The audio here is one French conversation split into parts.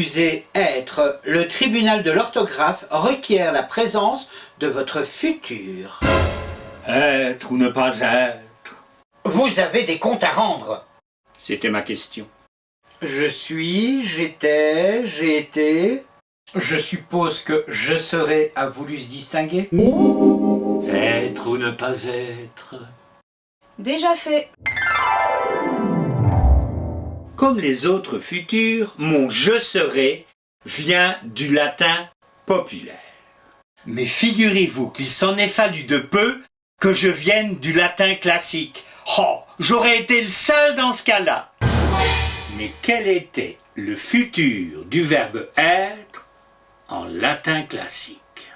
Excusez, être, le tribunal de l'orthographe requiert la présence de votre futur. Être ou ne pas être? Vous avez des comptes à rendre. C'était ma question. Je suis, j'étais, j'ai été. Je suppose que je serai a voulu se distinguer. Être ou ne pas être? Déjà fait. Comme les autres futurs, mon je serai vient du latin populaire. Mais figurez-vous qu'il s'en est fallu de peu que je vienne du latin classique. Oh, j'aurais été le seul dans ce cas-là. Mais quel était le futur du verbe être en latin classique?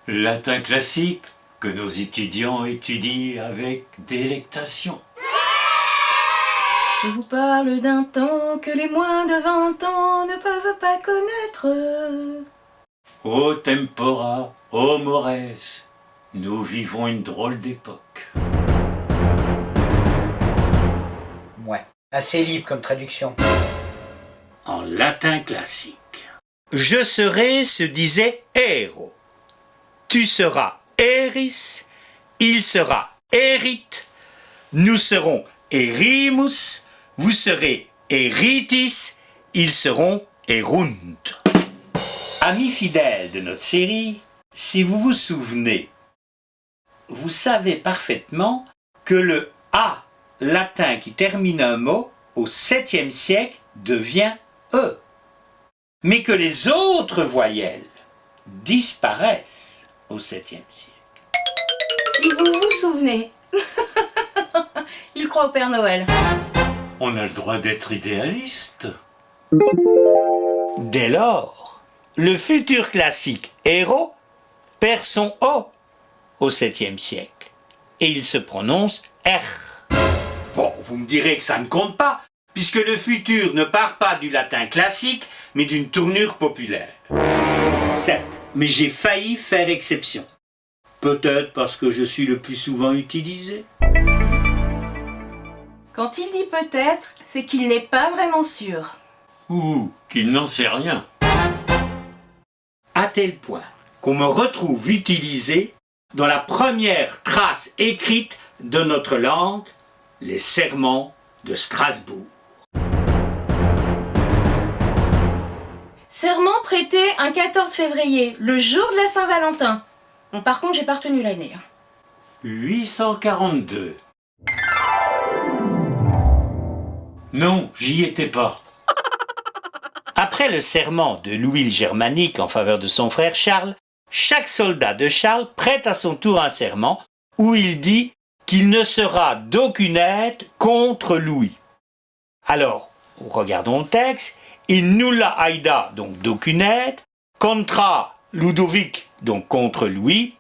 Latin classique que nos étudiants étudient avec délectation. Je vous parle d'un temps que les moins de 20 ans ne peuvent pas connaître. Ô tempora, ô mores, nous vivons une drôle d'époque. Ouais, assez libre comme traduction. En latin classique. Je serai se disait ero. Tu seras eris, il sera erit, nous serons erimus, vous serez eritis, ils seront erunt. Amis fidèles de notre série, si vous vous souvenez, vous savez parfaitement que le A latin qui termine un mot au 7e siècle devient E, mais que les autres voyelles disparaissent au 7e siècle. Si vous vous souvenez. Il croit au Père Noël. On a le droit d'être idéaliste. Dès lors, le futur classique héros perd son O au 7e siècle et il se prononce R. Bon, vous me direz que ça ne compte pas, puisque le futur ne part pas du latin classique, mais d'une tournure populaire. Certes, mais j'ai failli faire exception. Peut-être parce que je suis le plus souvent utilisé. Quand il dit peut-être, c'est qu'il n'est pas vraiment sûr. Ou qu'il n'en sait rien. À tel point qu'on me retrouve utilisé dans la première trace écrite de notre langue, les sermons de Strasbourg. Serment prêté un 14 février, le jour de la Saint-Valentin. Bon, par contre, j'ai pas retenu l'année. 842. Non, j'y étais pas. Après le serment de Louis le Germanique en faveur de son frère Charles, chaque soldat de Charles prête à son tour un serment où il dit qu'il ne sera d'aucune aide contre Louis. Alors, regardons le texte. Il nulla aida, donc d'aucune aide, contra Ludovic, donc contre Louis.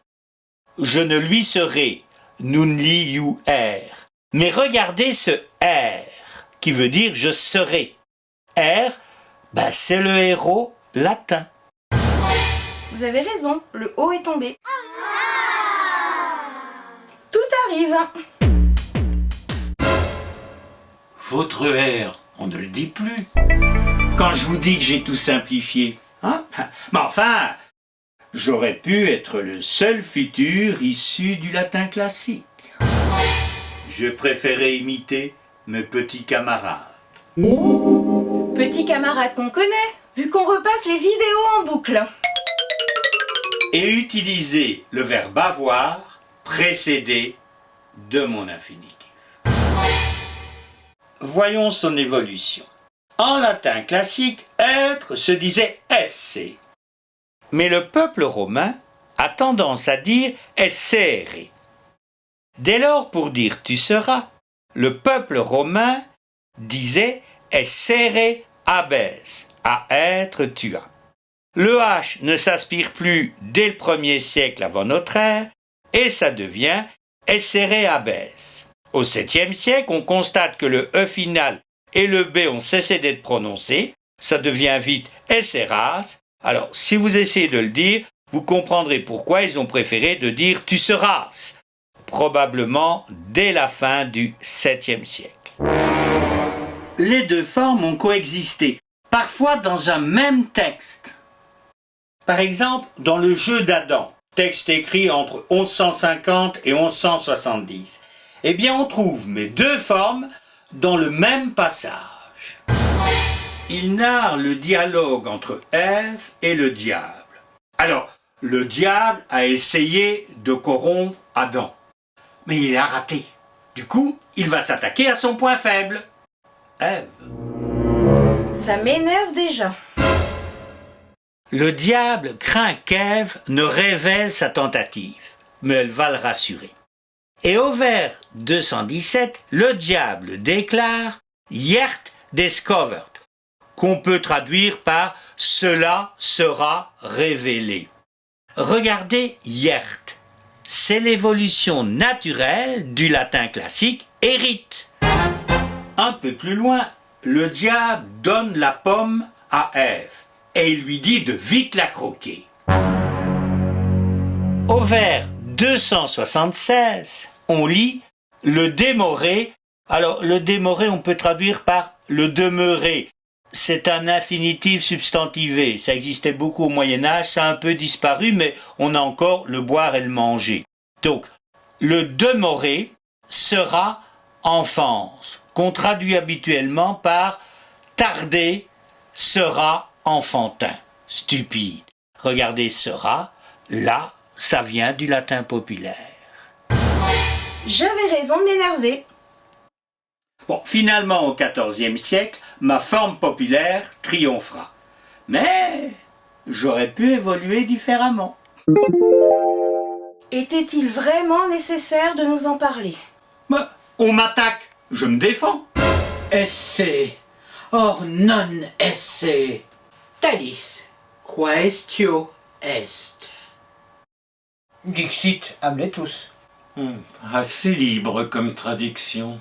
Je ne lui serai, nun liu R. Mais regardez ce R, qui veut dire je serai. R, c'est le héros latin. Vous avez raison, le haut est tombé. Tout arrive. Votre R, on ne le dit plus. Quand je vous dis que j'ai tout simplifié, hein? Mais enfin, j'aurais pu être le seul futur issu du latin classique. Je préférais imiter mes petits camarades. Petit camarade qu'on connaît, vu qu'on repasse les vidéos en boucle. Et utiliser le verbe avoir précédé de mon infinitif. Voyons son évolution. En latin classique, être se disait esse. Mais le peuple romain a tendance à dire essere. Dès lors, pour dire tu seras, le peuple romain disait essere habes, à être tu as. Le H ne s'aspire plus dès le 1er siècle avant notre ère et ça devient essere habes. Au 7e siècle, on constate que le E final et le B ont cessé d'être prononcés, ça devient vite esseras. Alors, si vous essayez de le dire, vous comprendrez pourquoi ils ont préféré de dire tu seras, probablement dès la fin du 7e siècle. les deux formes ont coexisté, parfois dans un même texte. Par exemple, dans le jeu d'Adam, texte écrit entre 1150 et 1170, eh bien on trouve mes deux formes dans le même passage. Il narre le dialogue entre Ève et le diable. Alors, le diable a essayé de corrompre Adam, mais il a raté. Du coup, il va s'attaquer à son point faible, Ève. Ça m'énerve déjà. Le diable craint qu'Ève ne révèle sa tentative, mais elle va le rassurer. Et au vers 217, le diable déclare « Yert discovered », qu'on peut traduire par « cela sera révélé ». Regardez « Yert », c'est l'évolution naturelle du latin classique « erit ». Un peu plus loin, le diable donne la pomme à Ève et il lui dit de vite la croquer. Au vers 276, on lit le démoré. Alors, le démoré, on peut traduire par le demeurer. C'est un infinitif substantivé. Ça existait beaucoup au Moyen-Âge, ça a un peu disparu, mais on a encore le boire et le manger. Donc, le demoré sera enfance, qu'on traduit habituellement par tarder sera enfantin, stupide. Regardez sera, là, ça vient du latin populaire. J'avais raison de m'énerver. Bon, finalement, au XIVe siècle, ma forme populaire triomphera. Mais j'aurais pu évoluer différemment. Était-il vraiment nécessaire de nous en parler? Mais on m'attaque, je me défends. Esse, or non esse, talis, quaestio est. Dixit Hamletus. Assez libre comme traduction.